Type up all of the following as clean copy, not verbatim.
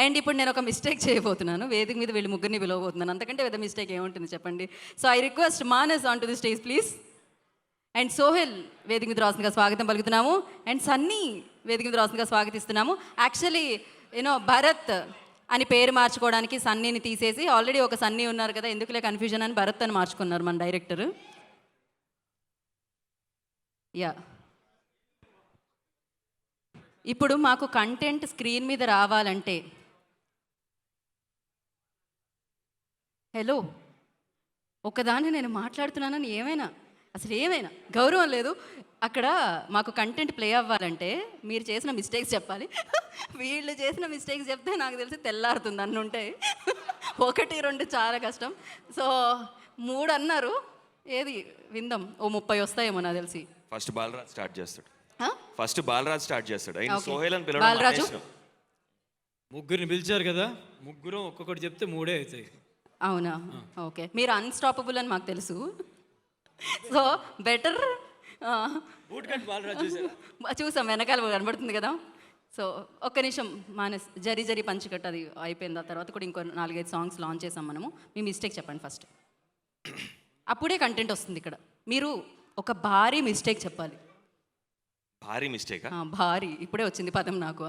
And ఇప్పుడు నేను ఒక మిస్టేక్ చేయబోతున్నాను. వేదిక మీద వీళ్ళు ముగ్గురిని పిలవబోతున్నాను. అంతకంటే పెద్ద మిస్టేక్ ఏముంటుంది చెప్పండి. So I request Manas on to the stage please. And Sohel వేదిక మీద రాసుగా స్వాగతం పలుకుతున్నాము. అండ్ సన్నీ వేదిక మీద రాసుగా స్వాగతిస్తున్నాము. యాక్చువల్లీ భరత్ అని పేరు మార్చుకోవడానికి సన్నీని తీసేసి ఆల్రెడీ ఒక సన్నీ ఉన్నారు కదా, ఎందుకులే కన్ఫ్యూజన్ అని భరత్ అని మార్చుకున్నారు మన డైరెక్టర్. యా, ఇప్పుడు మాకు కంటెంట్ స్క్రీన్ మీద రావాలంటే హలో ఒకదాన్ని నేను మాట్లాడుతున్నానని ఏమైనా గౌరవం లేదు. అక్కడ మాకు కంటెంట్ ప్లే అవ్వాలంటే మీరు చేసిన మిస్టేక్స్ చెప్పాలి. వీళ్ళు చేసిన మిస్టేక్స్ చెప్తే నాకు తెలిసి తెల్లారుతుంది అన్నీ ఉంటాయి. 1, 2 చాలా కష్టం. సో 3 అన్నారు, ఏది విందాం. ఓ 30 వస్తాయేమో నాకు తెలిసి. ఫస్ట్ బాలరాజ్ స్టార్ట్ చేస్తాడు. బాలరాజు ముగ్గురిని పిలిచారు కదా, ముగ్గురు ఒక్కొక్కటి చెప్తే 3 అవుతాయి. అవునా? ఓకే, మీరు అన్స్టాపబుల్ అని మాకు తెలుసు. సో బెటర్ చూసాం, వెనకాల కనబడుతుంది కదా. సో ఒక్క నిమిషం మానస్, జరి పంచుకట్టు అది అయిపోయింది. ఆ తర్వాత కూడా ఇంకో 4-5 సాంగ్స్ లాంచ్ చేసాం మనము. మీ మిస్టేక్ చెప్పండి ఫస్ట్, అప్పుడే కంటెంట్ వస్తుంది. ఇక్కడ మీరు ఒక భారీ మిస్టేక్ చెప్పాలి. భారీ మిస్టేక్? భారీ ఇప్పుడే వచ్చింది పదం నాకు.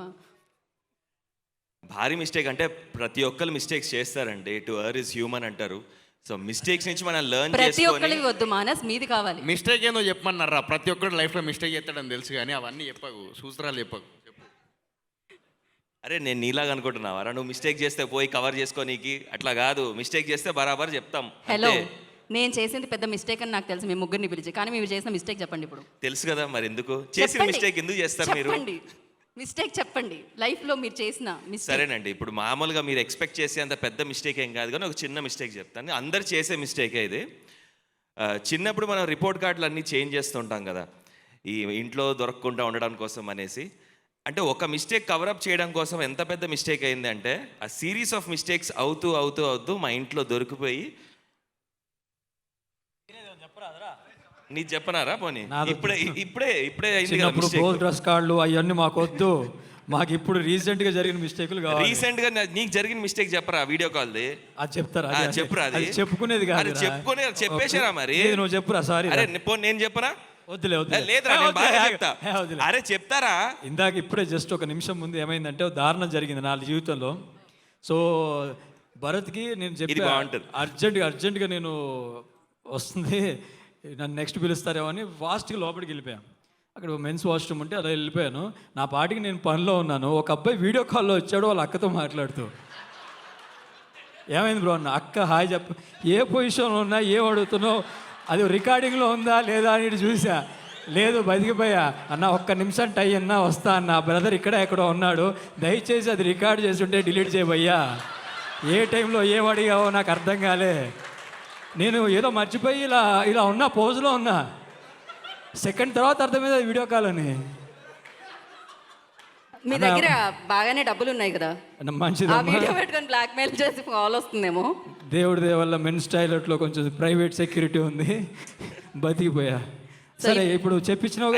భారీ మిస్టేక్ అంటే ప్రతి ఒక్కరు మిస్టేక్స్ చేస్తారండి. టు ఎర్ర్ ఇస్ హ్యూమన్ అంటారు. సో మిస్టేక్స్ నుంచి మనం లెర్న్ ప్రతి ఒక్కరికి వద్దు మానస్, మీది కావాలి. మిస్టేక్ ఏందో చెప్పమన్నారా? ప్రతి ఒక్కరు లైఫ్లో మిస్టేక్ చేస్తాడని తెలుసు, కానీ అవన్నీ చెప్పకు, సూత్రాలు చెప్పకు. అరే నేను నీలాగా అనుకుంటున్నావారా? నువ్వు మిస్టేక్ చేస్తే పోయి కవర్ చేసుకోనీకి అట్లా కాదు. మిస్టేక్ చేస్తే బరాబర్ చెప్తాం. హలో, నేను చేసింది పెద్ద మిస్టేక్ అని నాకు తెలుసు, మేము ముగ్గురిని పిలిచి. కానీ మీరు చేసిన మిస్టేక్ చెప్పండి ఇప్పుడు. తెలుసు కదా, మరి ఎందుకు చేసిన మిస్టేక్ ఎందుకు చేస్తారు మీరు? చెప్పండి, మిస్టేక్ చెప్పండి, లైఫ్లో మీరు చేసిన మిస్టేక్. సరేనండి, ఇప్పుడు మామూలుగా మీరు ఎక్స్పెక్ట్ చేసే అంత పెద్ద మిస్టేక్ ఏం కాదు, కానీ ఒక చిన్న మిస్టేక్ చెప్తాను. అందరు చేసే మిస్టేకే ఇది. చిన్నప్పుడు మనం రిపోర్ట్ కార్డులు అన్నీ చేంజ్ చేస్తుంటాం కదా, ఈ ఇంట్లో దొరకకుండా ఉండడం కోసం అనేసి. అంటే ఒక మిస్టేక్ కవరప్ చేయడం కోసం ఎంత పెద్ద మిస్టేక్ అయింది అంటే, ఆ సిరీస్ ఆఫ్ మిస్టేక్స్ అవుతూ మా ఇంట్లో దొరికిపోయి. నీకు చెప్పనారా? పోనీ ఇప్పుడే డ్రెస్ కార్డులు అవన్నీ మాకు వద్దు. మాకు ఇప్పుడు రీసెంట్గా జరిగిన మిస్టేక్లు కావాలి. రీసెంట్గా నీకు జరిగిన మిస్టేక్ చెప్పరా? వీడియో కాల్ది అది చెప్తారా? చెప్పురా. అది చెప్పుకునేది కాదు, చెప్పేసారా? మరి నువ్వు చెప్పురా. సారీ, నేను చెప్పనా? వద్దులే లేదురా, అరే చెప్తారా? ఇందాక ఇప్పుడే జస్ట్ ఒక నిమిషం ముందు ఏమైందంటే దారుణం జరిగింది నా జీవితంలో. సో భరత్కి నేను చెప్పి అర్జెంటుగా నేను వస్తుంది, నన్ను నెక్స్ట్ పిలుస్తారేమో అని ఫాస్ట్గా లోపలికి వెళ్ళిపోయాను. అక్కడ మెన్స్ వాష్రూమ్ ఉంటే అలా వెళ్ళిపోయాను. నా పాటికి నేను పనిలో ఉన్నాను. ఒక అబ్బాయి వీడియో కాల్లో వచ్చాడు, వాళ్ళ అక్కతో మాట్లాడుతూ. ఏమైంది బ్రో అన్న? అక్క హాయ్ చెప్ప, ఏ పొజిషన్లో ఉన్నా, ఏం అడుగుతున్నావు, అది రికార్డింగ్లో ఉందా లేదా అని చూసా. లేదు బతికిపోయా అన్న, ఒక్క నిమిషం టై అన్నా వస్తా అన్న, బ్రదర్ ఇక్కడ ఎక్కడో ఉన్నాడు, దయచేసి అది రికార్డ్ చేస్తుంటే డిలీట్ చేయబోయ్యా. ఏ టైంలో ఏం అడిగావో నాకు అర్థం కాలే. నేను ఏదో మర్చిపోయి ఇలా ఉన్నా, పోజులో ఉన్నా. సెకండ్ తర్వాత అర్థమైంది అది వీడియో కాల్ అని. మీ దగ్గర బాగానే డబ్బులు ఉన్నాయి కదా, మంచిది. వీడియో పెట్టుకొని బ్లాక్ మెయిల్ చేసి కాల్ వస్తుందేమో. దేవుడి దేవల్ల మెన్స్ టాయిలెట్లో కొంచెం ప్రైవేట్ సెక్యూరిటీ ఉంది, బతికిపోయా. సరే ఇప్పుడు చెప్పించినావు,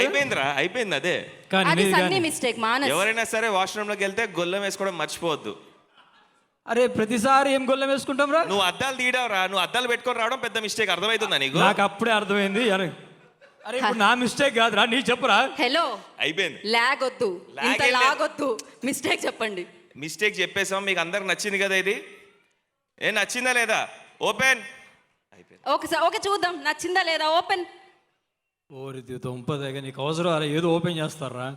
అయిపోయింది అదే. కానీ మిస్టేక్ మానస్, ఎవరైనా సరే వాష్రూమ్లోకి వెళ్తే గొల్లం వేసుకోవడం మర్చిపోవద్దు. అరే ప్రతిసారి ఏం గొల్లం వేసుకుంటాం రా? నువ్వు అద్దాలు తీయడావురా, నువ్వు అద్దాలు పెట్టుకొని రావడం పెద్ద మిస్టేక్. అర్థమవుతుందా నీకు? నాకు అప్పుడే అర్థమైంది. అరే ఇప్పుడు నా మిస్టేక్ కాదురా, నీ చెప్పురా. హలో, అయిపోయింది. లాగ్ వద్దు, మిస్టేక్ చెప్పండి. మిస్టేక్ చెప్పేసాం, మీకు అందరికి నచ్చింది కదా. ఇది ఏ నచ్చిందా లేదా? ఓపెన్ అయిపోయింది. ఓకే చూద్దాం, నచ్చిందా లేదా? ఓపెన్. ఓరి దొంపదేగా, నీకు అవసరం అలా ఏదో ఓపెన్ చేస్తారా?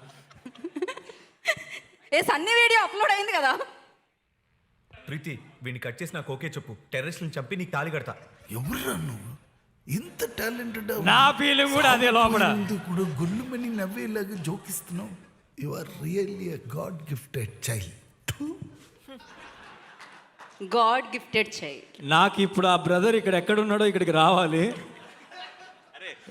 సన్నీ వీడియో అప్లోడ్ అయింది కదా. ప్రీతి, వీడిని కట్ చేసి నాకు ఓకే చెప్పు. టెర్రరిస్ట్ని చంపి నీకు తాళి కడతా. ఎవరురా నువ్వు? ఇంత టాలెంటెడ్? నా ఫీలింగ్ కూడా అదే లోపల. కూడా గొల్లుమని నవ్వేలాగా జోకిస్తున్నావు. You are really a god gifted child. నాకు ఇప్పుడు ఆ బ్రదర్ ఇక్కడ ఎక్కడున్నాడో ఇక్కడికి రావాలి.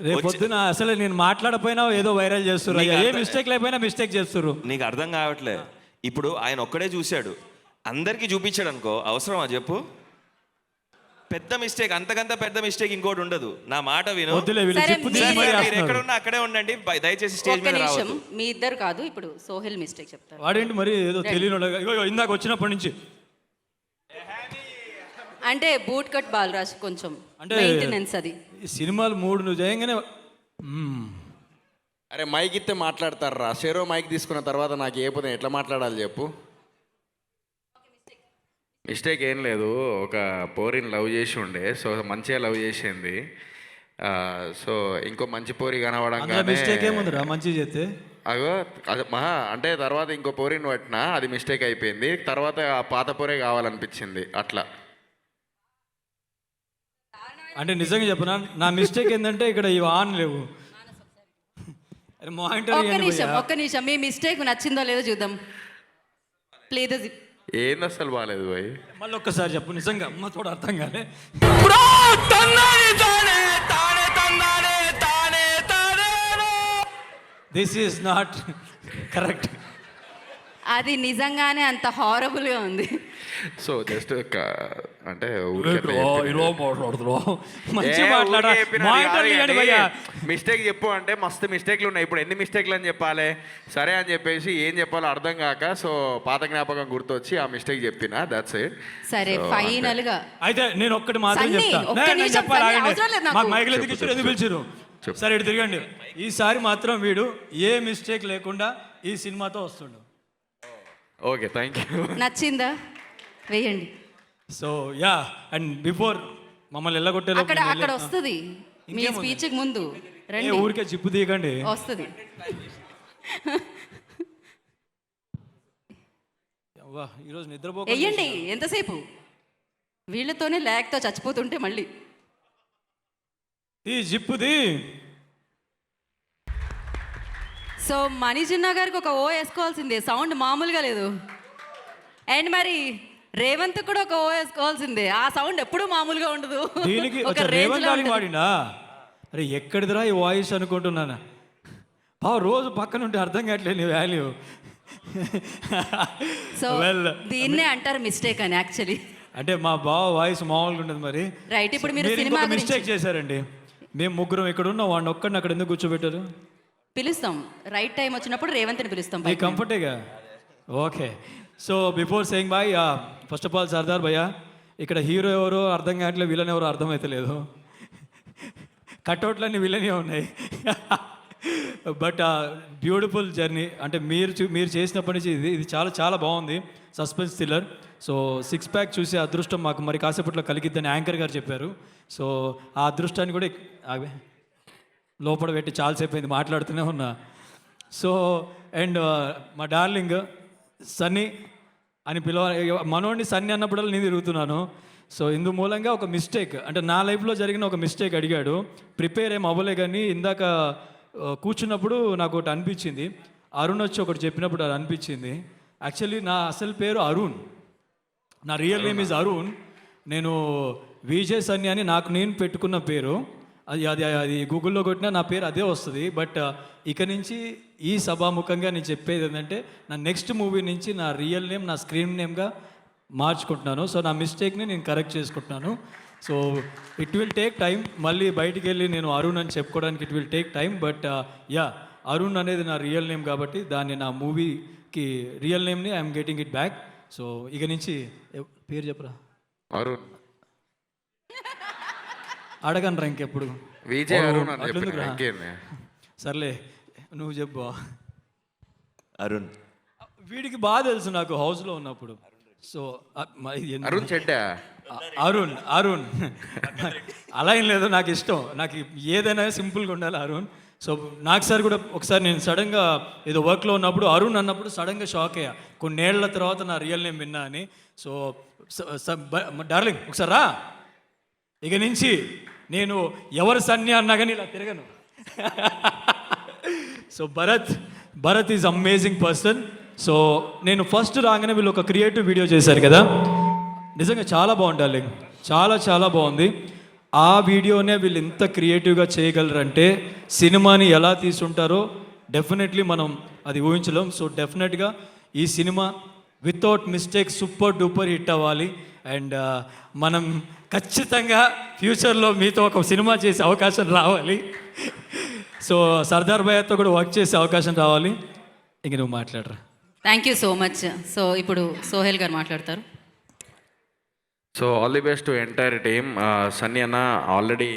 రేపు పొద్దున అసలు నేను మాట్లాడపోయినా ఏదో వైరల్ చేస్తున్నారు. ఏ మిస్టేక్ లేకపోయినా మిస్టేక్ చేస్తున్నారు. నీకు అర్థం కావట్లే. ఇప్పుడు ఆయన ఒక్కడే చూశాడు, అందరికీ చూపించాడు అనుకో, అవసరమా చెప్పు? పెద్ద మిస్టేక్, అంతకంత పెద్ద మిస్టేక్ ఇంకోటి ఉండదు. నా మాట విను. వద్దులే వీళ్ళు సరే, జిప్పు మీరు- తీసి మరీ మీరు వేస్తున్నారు. ఎక్కడున్నా అక్కడే ఉండండి, దయచేసి స్టేజ్ ఒక్క మీద నిమిషం, రావద్దు. మీ ఇద్దరు కాదు, ఇప్పుడు సోహెల్ మిస్టేక్ చెప్తారు. వాడేంటి మరి ఏదో తెలియని ఇగో ఇందాక వచ్చినప్పటి నుంచి అంటే బూట్ కట్ బాలరాజ్ కొంచెం అంటే మెయింటెనెన్స్ అది. ఈ సినిమాలు 3 నువ్వు చేయగానే అరే మైక్ ఇస్తే మాట్లాడతారా? షేరో మైక్ తీసుకున్న తర్వాత నాకు ఏ పోతే ఎట్లా మాట్లాడాలి చెప్పు. మిస్టేక్ ఏం లేదు, ఒక పోరిని లవ్ చేసి ఉండే, సో మంచిగా లవ్ చేసింది. సో ఇంకో మంచి పోరి అందులో కనవడంగానే మిస్టేక్ ఏముందిరా మంచిగా చేస్తే? అగో అది మహా అంటే తర్వాత ఇంకో పోరిని పట్టినా అది మిస్టేక్ అయిపోయింది. తర్వాత ఆ పాత పోరే కావాలనిపించింది అట్లా. అంటే నిజంగా చెప్పనా, నా మిస్టేక్ ఏంటంటే ఇక్కడ ఇవి ఆన్ లేవు. అరే మానిటర్ ఒక్క నిమిషం, మీ మిస్టేక్ నచ్చిందో లేదో చూద్దాం. Play the zip. ఏంది అసలు బాగాలేదు పోయి. మళ్ళీ ఒక్కసారి చెప్పు, నిజంగా అమ్మ తోడు అర్థం కాలే. This is not correct. అది నిజంగానే అంత హారబుల్ గా ఉంది. సో జస్ట్ అంటే మిస్టేక్ చెప్పు అంటే మస్తు మిస్టేక్లు ఉన్నాయి. ఇప్పుడు ఎన్ని మిస్టేక్లు అని చెప్పాలి? సరే అని చెప్పేసి ఏం చెప్పాలో అర్థం కాక సో పాత జ్ఞాపకం గుర్తొచ్చి ఆ మిస్టేక్ చెప్పిన. That's it. సరే, ఫైనల్ గా అయితే నేను ఒక్కటి మాత్రం సన్నీ, చెప్తా. ఒక్క నేను నిమిషం చెప్పాలి, సన్నీ, ఆగండి. అవసరం లేదు నాకు. మాకు మైకులు ఎందుకు ఇచ్చారు, ఎందుకు పిలిచారు? సరే ఇటు తిరగండి. ఈసారి మాత్రం వీడు ఏ మిస్టేక్ లేకుండా ఈ సినిమాతో వస్తుండు. Okay, thank you. నచ్చిందా? వేయండి. సో యా, అండ్ బిఫోర్ మమ్మల్ని ఎల్లగొట్టే అక్కడ వస్తుంది మీ స్పీచ్ ముందు. రండి, ఊరికే చిప్పు తీయకండి. వస్తుంది. ఈరోజు నిద్రపో వెయ్యండి. ఎంతసేపు వీళ్ళతోనే లేకతో చచ్చిపోతుంటే మళ్ళీ ఈ జిప్పుది. సో మణిజిన్నా గారికి ఒక ఓ వేసుకోవాల్సిందే, సౌండ్ మామూలుగా లేదు. అండ్ మరి రేవంత్ కూడా ఒక ఓ వేసుకోవాల్సిందే, ఆ సౌండ్ ఎప్పుడూ మామూలుగా ఉండదు. దీనికి ఒక range రేవంత్ లో గారికి ఉంటుంది. వాడిండా? అరే ఎక్కడిదిరా ఈ వాయిస్ అనుకుంటున్నాను. రోజు పక్కన ఉంటే అర్థం కావట్లేదు నీ వాల్యూ. సో దీన్నే అంటారు మిస్టేక్ అని యాక్చువల్లీ. అంటే మా బావ వాయిస్ మామూలుగా ఉండదు మరి. రైట్, ఇప్పుడు మీరు సినిమా మిస్టేక్ చేశారండి. మేము ముగ్గురం ఇక్కడ ఉన్నాం, వాడిని ఒక్కడిని అక్కడ ఎందుకు కూర్చోబెట్టారు? పిలుస్తాం, రైట్ టైం వచ్చినప్పుడు రేవంత్ని పిలుస్తాం. ఈ కంఫర్టేగా. Okay, so before saying bye, first of all Sardar భయ్యా, ఇక్కడ హీరో ఎవరో అర్థం కావట్లేదు, విలన్ ఎవరో అర్థమైతలేదు. కట్అవుట్లన్నీ విలనే ఉన్నాయి. But beautiful journey. అంటే మీరు చేసినప్పటి నుంచి ఇది చాలా చాలా బాగుంది, సస్పెన్స్ థ్రిల్లర్. సో 6 ప్యాక్ చూసే అదృష్టం మాకు మరి కాసేపట్లో కలిగిద్దని యాంకర్ గారు చెప్పారు. సో ఆ అదృష్టాన్ని కూడా లోపల పెట్టి చాలాసేపు అయింది మాట్లాడుతూనే ఉన్నా. సో అండ్ మా డార్లింగ్ సన్నీ అని మనోడిని సన్నీ అన్నప్పుడల్లా నేను తిరుగుతున్నాను. సో ఇందు మూలంగా ఒక మిస్టేక్, అంటే నా లైఫ్లో జరిగిన ఒక మిస్టేక్ అడిగాడు. ప్రిపేర్ ఏం అవ్వలే, కానీ ఇందాక కూర్చున్నప్పుడు నాకు ఒకటి అనిపించింది. అరుణ్ వచ్చి ఒకటి చెప్పినప్పుడు అది అనిపించింది. యాక్చువల్లీ నా అసలు పేరు అరుణ్, నా రియల్ నేమ్ ఈజ్ అరుణ్. నేను విజయ్ సన్నీ అని నాకు నేను పెట్టుకున్న పేరు. అది గూగుల్లో కొట్టినా నా పేరు అదే వస్తుంది. బట్ ఇక నుంచి ఈ సభాముఖంగా నేను చెప్పేది ఏంటంటే, నా నెక్స్ట్ మూవీ నుంచి నా రియల్ నేమ్ నా స్క్రీన్ నేమ్గా మార్చుకుంటున్నాను. సో నా మిస్టేక్ని నేను కరెక్ట్ చేసుకుంటున్నాను. So it will take time. మళ్ళీ బయటికి వెళ్ళి నేను అరుణ్ అని చెప్పుకోవడానికి it will take time. But yeah, Arun అనేది నా రియల్ నేమ్ కాబట్టి దాన్ని నా మూవీకి రియల్ నేమ్ని I'm getting it back. So ఇక నుంచి పేరు చెప్పరా? అరుణ్ అడగనరా ఇంకెప్పుడు. విజయ్ అరుణ్ అని అట్లెందుకురా? చెప్పిన ఇంకేంది? సర్లే నువ్వు చెప్పు. అరుణ్, వీడికి బాగా తెలుసు నాకు హౌస్లో ఉన్నప్పుడు. సో అరుణ్ చెడ్డా? అరుణ్ అరుణ్ అలా ఏం లేదు, నాకు ఇష్టం, నాకు ఏదైనా సింపుల్గా ఉండాలి అరుణ్. సో నాకు సార్ కూడా ఒకసారి నేను సడన్గా ఏదో వర్క్లో ఉన్నప్పుడు అరుణ్ అన్నప్పుడు సడన్గా షాక్ అయ్యా. కొన్నేళ్ల తర్వాత నా రియల్ నేమ్ విన్నా అని. సో డార్లింగ్ ఒకసారి రా, ఇక నుంచి నేను ఎవరు సన్ని అన్నా కానీ ఇలా తిరగను. So Bharat is amazing person. So నేను ఫస్ట్ రాగానే వీళ్ళు ఒక క్రియేటివ్ వీడియో చేశారు కదా, నిజంగా చాలా బాగుండాలి, చాలా చాలా బాగుంది. ఆ వీడియోనే వీళ్ళు ఎంత క్రియేటివ్గా చేయగలరంటే సినిమాని ఎలా తీసుంటారో డెఫినెట్లీ మనం అది ఊహించలేం. సో డెఫినెట్గా ఈ cinema without mistake super duper hit అవ్వాలి. అండ్ మనం ఖచ్చితంగా ఫ్యూచర్లో మీతో ఒక సినిమా చేసే అవకాశం రావాలి. సో సర్దార్ భయ్యతో కూడా వర్క్ చేసే అవకాశం రావాలి. ఇంక నువ్వు మాట్లాడరా. Thank you so much. So ఇప్పుడు సోహెల్ గారు మాట్లాడతారు. So all the best to entire team. Sunny అన్న ఆల్రెడీ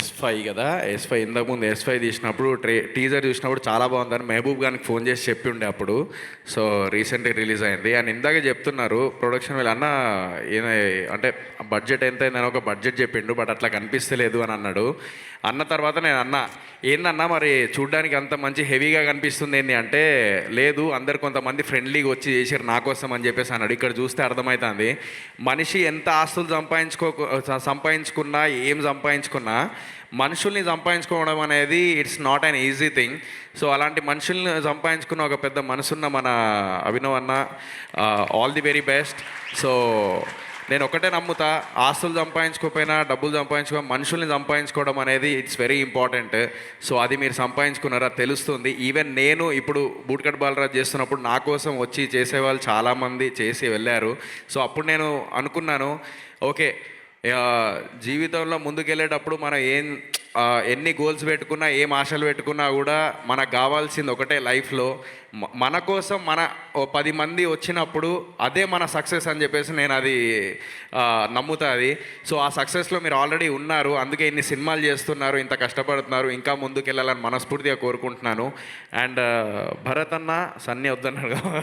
S5 కదా, S5 ఇంతకుముందు S5 తీసినప్పుడు టీజర్ చూసినప్పుడు చాలా బాగుందని మెహబూబ్ గారికి ఫోన్ చేసి చెప్పి ఉండే అప్పుడు. సో రీసెంట్గా రిలీజ్ అయింది. అండ్ ఇందాక చెప్తున్నారు ప్రొడక్షన్ వాళ్ళు అన్న అంటే బడ్జెట్ ఎంత అయిందని ఒక బడ్జెట్ చెప్పిండు, బట్ అట్లా కనిపిస్తలేదు అని అన్నాడు. అన్న తర్వాత నేను ఏందన్నా మరి చూడ్డానికి అంత మంచి హెవీగా కనిపిస్తుంది ఏంటి అంటే, లేదు అందరు కొంతమంది ఫ్రెండ్లీగా వచ్చి చేసారు నా కోసం అని చెప్పేసి అన్నాడు. ఇక్కడ చూస్తే అర్థమవుతుంది మనిషి ఎంత ఆస్తులు సంపాదించుకున్నా ఏం సంపాదించుకున్నా మనుషుల్ని సంపాదించుకోవడం అనేది it's not an easy thing. So అలాంటి మనుషుల్ని సంపాదించుకున్న ఒక పెద్ద మనసున్న మన అభినవ్ అన్న, all the very best. So నేను ఒకటే నమ్ముతా, ఆస్తులు సంపాదించుకోకపోయినా డబ్బులు మనుషుల్ని సంపాదించుకోవడం అనేది ఇట్స్ వెరీ ఇంపార్టెంట్. సో అది మీరు సంపాదించుకున్నారా తెలుస్తుంది. ఈవెన్ నేను ఇప్పుడు బూట్కట్ బాలరాజ్ చేస్తున్నప్పుడు నా కోసం వచ్చి చేసేవాళ్ళు చాలామంది చేసి వెళ్ళారు. సో అప్పుడు నేను అనుకున్నాను, ఓకే జీవితంలో ముందుకెళ్ళేటప్పుడు మనం ఎన్ని గోల్స్ పెట్టుకున్నా ఏం ఆశలు పెట్టుకున్నా కూడా మనకు కావాల్సింది ఒకటే లైఫ్లో, మన కోసం 10 మంది వచ్చినప్పుడు అదే మన సక్సెస్ అని చెప్పేసి నేను అది నమ్ముతా. అది సో ఆ సక్సెస్లో మీరు ఆల్రెడీ ఉన్నారు, అందుకే ఇన్ని సినిమాలు చేస్తున్నారు, ఇంత కష్టపడుతున్నారు, ఇంకా ముందుకు వెళ్ళాలని మనస్ఫూర్తిగా కోరుకుంటున్నాను. అండ్ భరత్ అన్న సన్నీ వద్దన్నాడు కదా,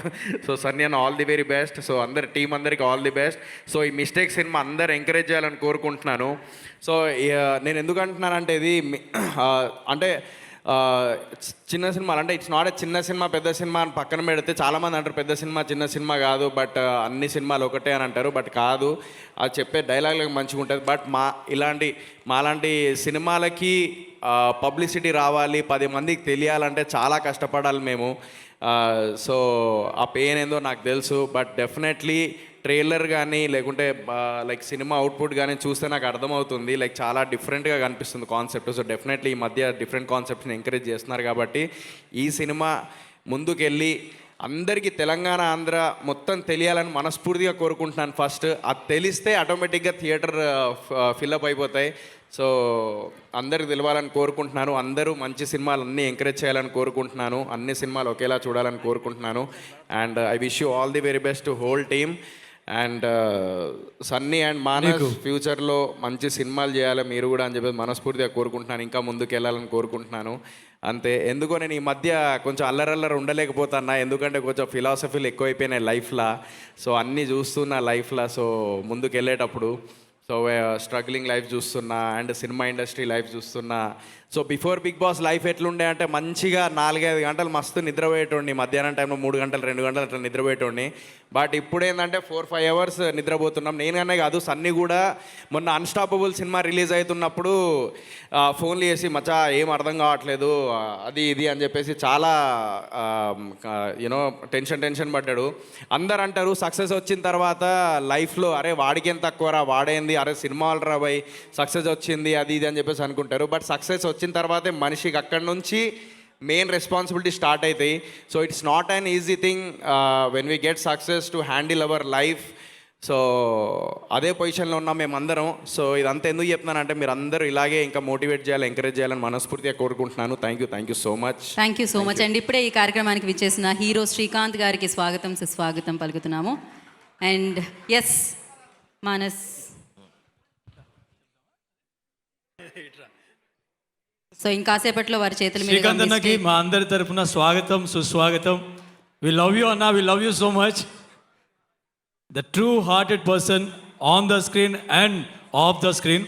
సో సన్నీ అన్న all the very best. So team అందరికి ఆల్ ది బెస్ట్. సో ఈ మిస్టేక్ సినిమా అందరు ఎంకరేజ్ చేయాలని కోరుకుంటున్నాను. సో నేను ఎందుకు అంటున్నానంటే ఇది అంటే చిన్న సినిమాలు అంటే ఇట్స్ నాట్ ఏ చిన్న సినిమా పెద్ద సినిమా అని పక్కన పెడితే చాలామంది అంటారు పెద్ద సినిమా చిన్న సినిమా కాదు, బట్ అన్ని సినిమాలు ఒకటే అని అంటారు. బట్ కాదు, అది చెప్పే డైలాగ్లకు మంచిగా ఉంటుంది. బట్ మాలాంటి సినిమాలకి పబ్లిసిటీ రావాలి, 10 మందికి తెలియాలంటే చాలా కష్టపడాలి మేము. సో ఆ పెయిన్ ఏందో నాకు తెలుసు. బట్ డెఫినెట్లీ ట్రైలర్ కానీ లేకుంటే లైక్ సినిమా అవుట్పుట్ కానీ చూస్తే నాకు అర్థమవుతుంది, లైక్ చాలా డిఫరెంట్గా కనిపిస్తుంది కాన్సెప్ట్. సో డెఫినెట్లీ ఈ మధ్య డిఫరెంట్ కాన్సెప్ట్స్ని ఎంకరేజ్ చేస్తున్నారు కాబట్టి ఈ సినిమా ముందుకెళ్ళి అందరికీ తెలంగాణ ఆంధ్ర మొత్తం తెలియాలని మనస్ఫూర్తిగా కోరుకుంటున్నాను. ఫస్ట్ అది తెలిస్తే ఆటోమేటిక్గా థియేటర్ ఫిల్అప్ అయిపోతాయి. సో అందరికి తెలవాలని కోరుకుంటున్నాను. అందరూ మంచి సినిమాలు అన్నీ ఎంకరేజ్ చేయాలని కోరుకుంటున్నాను. అన్ని సినిమాలు ఒకేలా చూడాలని కోరుకుంటున్నాను. And I wish you all the very best to whole team. And Sunny and Manas ఫ్యూచర్లో మంచి సినిమాలు చేయాలి మీరు కూడా అని చెప్పి మనస్ఫూర్తిగా కోరుకుంటున్నాను. ఇంకా ముందుకు వెళ్ళాలని కోరుకుంటున్నాను. అంతే. ఎందుకో నేను ఈ మధ్య కొంచెం అల్లరల్లర ఉండలేకపోతున్నా, ఎందుకంటే కొంచెం ఫిలాసఫీలు ఎక్కువైపోయినాయి లైఫ్లో. సో అన్నీ చూస్తున్నా లైఫ్లో. సో ముందుకు వెళ్ళేటప్పుడు సో స్ట్రగ్లింగ్ లైఫ్ చూస్తున్నా అండ్ సినిమా ఇండస్ట్రీ లైఫ్ చూస్తున్నా. So before Bigg Boss life ఎట్లుండే అంటే మంచిగా 4-5 గంటలు మస్తు నిద్రపోయేటోడిని, మధ్యాహ్నం టైంలో 3 గంటలు 2 గంటలు అట్లా నిద్రపోయేటోడిని. బట్ ఇప్పుడు ఏంటంటే 4-5 అవర్స్ నిద్రపోతున్నాం. నేననే కాదు, సన్నీ కూడా మొన్న అన్స్టాపబుల్ సినిమా రిలీజ్ అవుతున్నప్పుడు ఫోన్లు చేసి మచ్చా ఏం అర్థం కావట్లేదు అది ఇది అని చెప్పేసి చాలా యూనో టెన్షన్ పడ్డాడు. అందరు అంటారు సక్సెస్ వచ్చిన తర్వాత లైఫ్లో అరే వాడికేం తక్కువరా, వాడేంది, అరే సినిమా వాళ్ళరా బాయ్ సక్సెస్ వచ్చింది అది ఇది అని చెప్పేసి అనుకుంటారు. బట్ సక్సెస్ వచ్చిన తర్వాతే మనిషికి అక్కడి నుంచి మెయిన్ రెస్పాన్సిబిలిటీ స్టార్ట్ అవుతాయి. So it's not an easy thing when we get success to handle our life. So అదే పొజిషన్లో ఉన్నాం మేమందరం. సో ఇదంతా ఎందుకు చెప్తున్నానంటే మీరు అందరూ ఇలాగే ఇంకా మోటివేట్ చేయాలి, ఎంకరేజ్ చేయాలని మనస్ఫూర్తిగా కోరుకుంటున్నాను. Thank you so much. Thank you so much and ఇప్పుడే ఈ కార్యక్రమానికి విచ్చేసిన హీరో శ్రీకాంత్ గారికి స్వాగతం సుస్వాగతం పలుకుతున్నాము. అండ్ ఎస్ మానస్, సో ఇంకాసేపట్లో వారి చేతుల మీద శ్రీకాంత్ అన్నకి మా అందరి తరఫున స్వాగతం సుస్వాగతం. వి లవ్ యూ అన్న, we love you so much. The true hearted person on the screen and off the screen.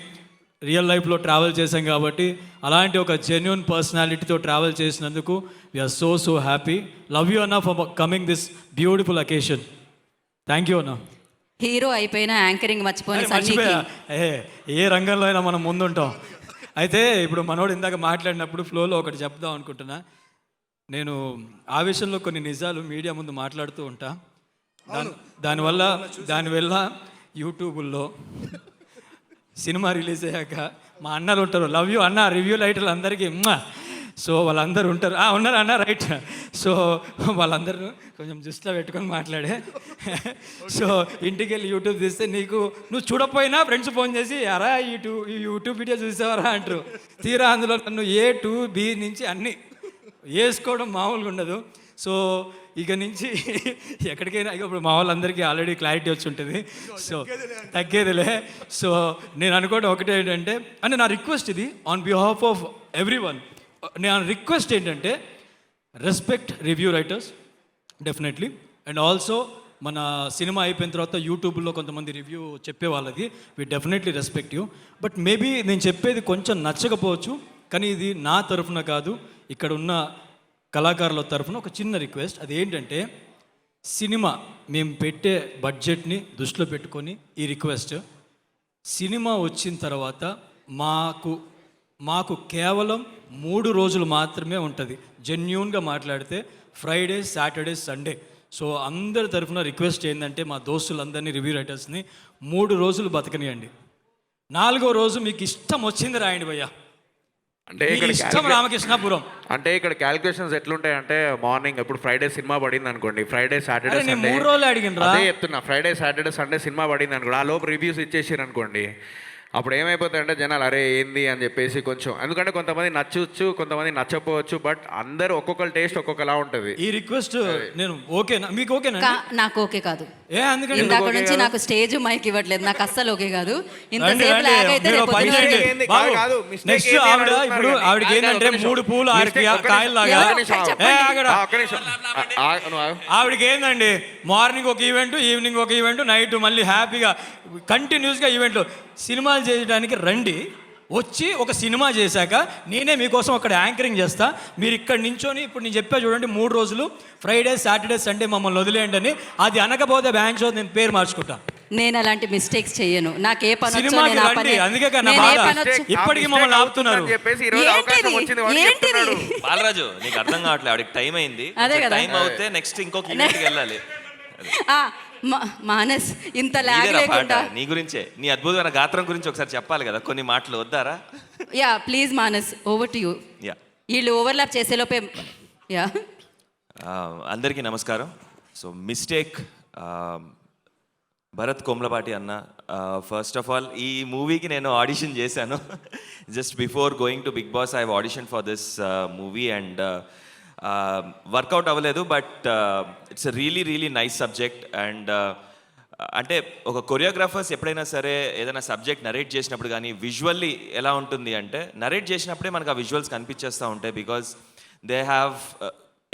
Real లైఫ్లో ట్రావెల్ చేశాం కాబట్టి అలాంటి ఒక జెన్యున్ పర్సనాలిటీతో ట్రావెల్ చేసినందుకు we're so happy. Love you అన్న for coming this beautiful occasion. Thank you అన్న. Hero అయిపోయిన యాంకరింగ్ మర్చిపోయిన ఏ రంగంలో అయినా మనం ముందుంటాం. అయితే ఇప్పుడు మనోడు ఇందాక మాట్లాడినప్పుడు ఫ్లోలో ఒకటి చెప్దాం అనుకుంటున్నా. నేను ఆవేశంలో కొన్ని నిజాలు మీడియా ముందు మాట్లాడుతూ ఉంటా. దానివల్ల యూట్యూబుల్లో సినిమా రిలీజ్ అయ్యాక మా అన్నలు ఉంటారు, లవ్ యూ అన్న రివ్యూ లైటర్లు అందరికీ సో వాళ్ళందరూ ఉంటారు ఉన్నారు అన్న రైట్. సో వాళ్ళందరూ కొంచెం దృష్టిలో పెట్టుకొని మాట్లాడే. సో ఇంటికి వెళ్ళి యూట్యూబ్ తీస్తే నువ్వు చూడకపోయినా ఫ్రెండ్స్ ఫోన్ చేసి అరా ఈ యూట్యూబ్ వీడియో చూసావరా అంటారు. తీరా అందులో నన్ను A to B నుంచి అన్నీ వేసుకోవడం మామూలుగా ఉండదు. సో ఇక నుంచి ఎక్కడికైనా ఇప్పుడు మా వాళ్ళందరికీ ఆల్రెడీ క్లారిటీ వచ్చి ఉంటుంది. సో తగ్గేదిలే. సో నేను అనుకోవడం ఒకటే ఏంటంటే అంటే నా రిక్వెస్ట్ ఇది on behalf of everyone. నా రిక్వెస్ట్ ఏంటంటే respect review writers definitely. And also మన సినిమా అయిపోయిన తర్వాత యూట్యూబ్లో కొంతమంది రివ్యూ చెప్పే వాళ్ళకి we definitely respect you. But maybe నేను చెప్పేది కొంచెం నచ్చకపోవచ్చు, కానీ ఇది నా తరఫున కాదు, ఇక్కడ ఉన్న కళాకారుల తరఫున ఒక చిన్న రిక్వెస్ట్. అది ఏంటంటే సినిమా మేము పెట్టే బడ్జెట్ని దృష్టిలో పెట్టుకొని ఈ రిక్వెస్ట్, సినిమా వచ్చిన తర్వాత మాకు కేవలం 3 రోజులు మాత్రమే ఉంటుంది. జెన్యూన్గా మాట్లాడితే ఫ్రైడే, సాటర్డే, సండే. సో అందరి తరఫున రిక్వెస్ట్ ఏంటంటే మా దోస్తులందరినీ రివ్యూ రైటర్స్ని 3 రోజులు బతకనియండి. 4వ రోజు మీకు ఇష్టం వచ్చింది రాయండి భయ్యా. అంటే మీ ఇక్కడ ఇష్టం రామకృష్ణాపురం. అంటే ఇక్కడ క్యాలిక్యులేషన్స్ ఎట్లుంటాయంటే మార్నింగ్ ఇప్పుడు ఫ్రైడే సినిమా పడింది అనుకోండి, ఫ్రైడే సాటర్డే అరే నేను సండే 3 రోజులు అడిగినరా. అదే చెప్తున్నా, ఫ్రైడే సాటర్డే సండే సినిమా పడింది అనుకోండి, ఆ లోపు రివ్యూస్ ఇచ్చేసారు అనుకోండి, అప్పుడు ఏమైపోతాయంటే జనాలు అరే ఏంది అని చెప్పేసి కొంచెం, ఎందుకంటే కొంతమంది నచ్చవచ్చు కొంతమంది నచ్చకపోవచ్చు, బట్ అందరూ ఒక్కొక్కరు టేస్ట్ ఒక్కొక్కలా ఉంటుంది. ఈ రిక్వెస్ట్ నేను ఓకేనా, మీకు ఓకేనా? నాకు ఓకే కాదు. అందుకని ఇందాక నుంచి నాకు స్టేజ్ మైక్ ఇవ్వట్లేదు, నాకు అస్సలు ఓకే కాదు. రండి, ఇంతసేపు రండి. లాగ్ అయితే మీరు రేపు పని పొద్దున్న చేయండి. ఏంది? బాబు, కాదు, mistake నెక్స్ట్ ఏంది అని ఆవిడ అడుగుతున్నారు ఇప్పుడు కానీ. ఆవిడకి ఏంటంటే ఒక్క నిమిషం. 3 పూలు 6 కాయల్లాగా ఎవరు? ఆవిడకి ఏందండి మార్నింగ్ ఒక ఈవెంట్, ఈవినింగ్ ఒక ఈవెంట్, నైట్ మళ్ళీ హ్యాపీగా కంటిన్యూస్గా ఈవెంట్లు. సినిమాలు చేయడానికి రండి, వచ్చి ఒక సినిమా చేశాక నేనే మీకోసం అక్కడ యాంకరింగ్ చేస్తా. మీరు ఇక్కడ నించొని ఇప్పుడు నేను చెప్పా చూడండి 3 రోజులు ఫ్రైడే, సాటర్డే, సండే మమ్మల్ని వదిలేయండి అని. అది అనకపోతే బ్యాంక్ నేను పేరు మార్చుకుంటా. నేను అలాంటి మిస్టేక్స్ చెయ్యను. నాకు ఏ పని వచ్చో సినిమాకి నేను ఆ రండి, పని- అందుకే కదా నేను ఏ బాధ. పని వచ్చో- ఇప్పటికీ మమ్మల్ని ఆపుతున్నారు. చెప్పేసి ఈ రోజు అవకాశం వచ్చింది వాడికి ఏంటిది? చెప్తున్నాడు. బాలరాజు నీకు అర్థం కావట్లేదు, ఆవిడకి టైం అయింది, అదే కదా. టైం అవుతే నెక్స్ట్ ఇంకొక ఈవెంట్కి వెళ్ళాలి. ఆ, మానస్ ఇంత లాగ్ ఇదేనా పాట? లేకుండా. నీ గురించే, నీ అద్భుతమైన గాత్రం గురించి ఒకసారి చెప్పాలి కదా, కొన్ని మాటలు వద్దారా? Yeah please Manas, over to you. Yeah, వీళ్ళు ఓవర్లాప్ చేసేలోపే యా. అందరికీ నమస్కారం. సో మిస్టేక్ భరత్ కొమ్లపాటి అన్న, ఫస్ట్ ఆఫ్ ఆల్ ఈ మూవీకి నేను ఆడిషన్ చేశాను. Just before going to Big Boss I have audition for this movie and work out అవ్వలేదు, but it's really really nice subject. And అంటే ఒక కొరియోగ్రాఫర్స్ ఎప్పుడైనా సరే ఏదైనా సబ్జెక్ట్ నరేట్ చేసినప్పుడు కానీ విజువల్లీ ఎలా ఉంటుంది అంటే, నరేట్ చేసినప్పుడే మనకు ఆ విజువల్స్ కనిపించేస్తూ ఉంటాయి, because they have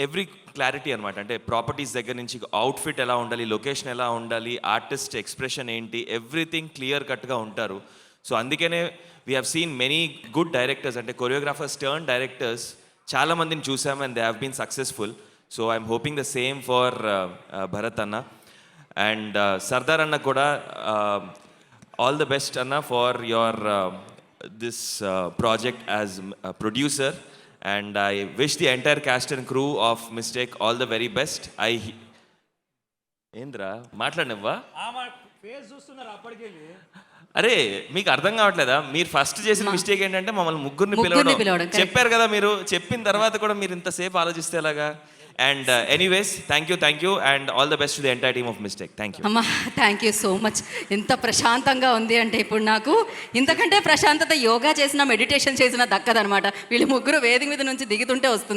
every clarity అనమాట. అంటే ప్రాపర్టీస్ దగ్గర నుంచి అవుట్ఫిట్ ఎలా ఉండాలి, లొకేషన్ ఎలా ఉండాలి, ఆర్టిస్ట్ ఎక్స్ప్రెషన్ ఏంటి, ఎవ్రీథింగ్ క్లియర్ కట్గా ఉంటారు. సో అందుకనే we have seen many good directors, అంటే కొరియోగ్రాఫర్స్ టర్న్ డైరెక్టర్స్ చాలా మందిని చూసాము and they have been successful. So I'm hoping the same for Bharat అన్న. అండ్ సర్దార్ అన్న కూడా ఆల్ ద బెస్ట్ అన్న for your this project as producer. And I wish the entire cast and crew of Mistake all the very best. ఏంద్రా మాట్లాడినవ్వా? అరే మీకు అర్థం కావట్లేదా? మీరు ఫస్ట్ చేసిన మిస్టేక్ ఏంటంటే మమ్మల్ని ముగ్గురిని పిలవడం. చెప్పారు కదా, మీరు చెప్పిన తర్వాత కూడా మీరు ఇంతసేపు ఆలోచిస్తే ఎలాగా? And anyways thank you and all the best to the entire team of mistake. Thank you అమ్మా, థ్యాంక్ యూ సో మచ్. ఎంత ప్రశాంతంగా ఉంది అంటే ఇప్పుడు నాకు ఇంతకంటే ప్రశాంతత యోగా చేసినా మెడిటేషన్ చేసినా దక్కదనమాట. వీళ్ళు ముగ్గురు వేదిక మీద నుంచి దిగుతుంటే వస్తుంది.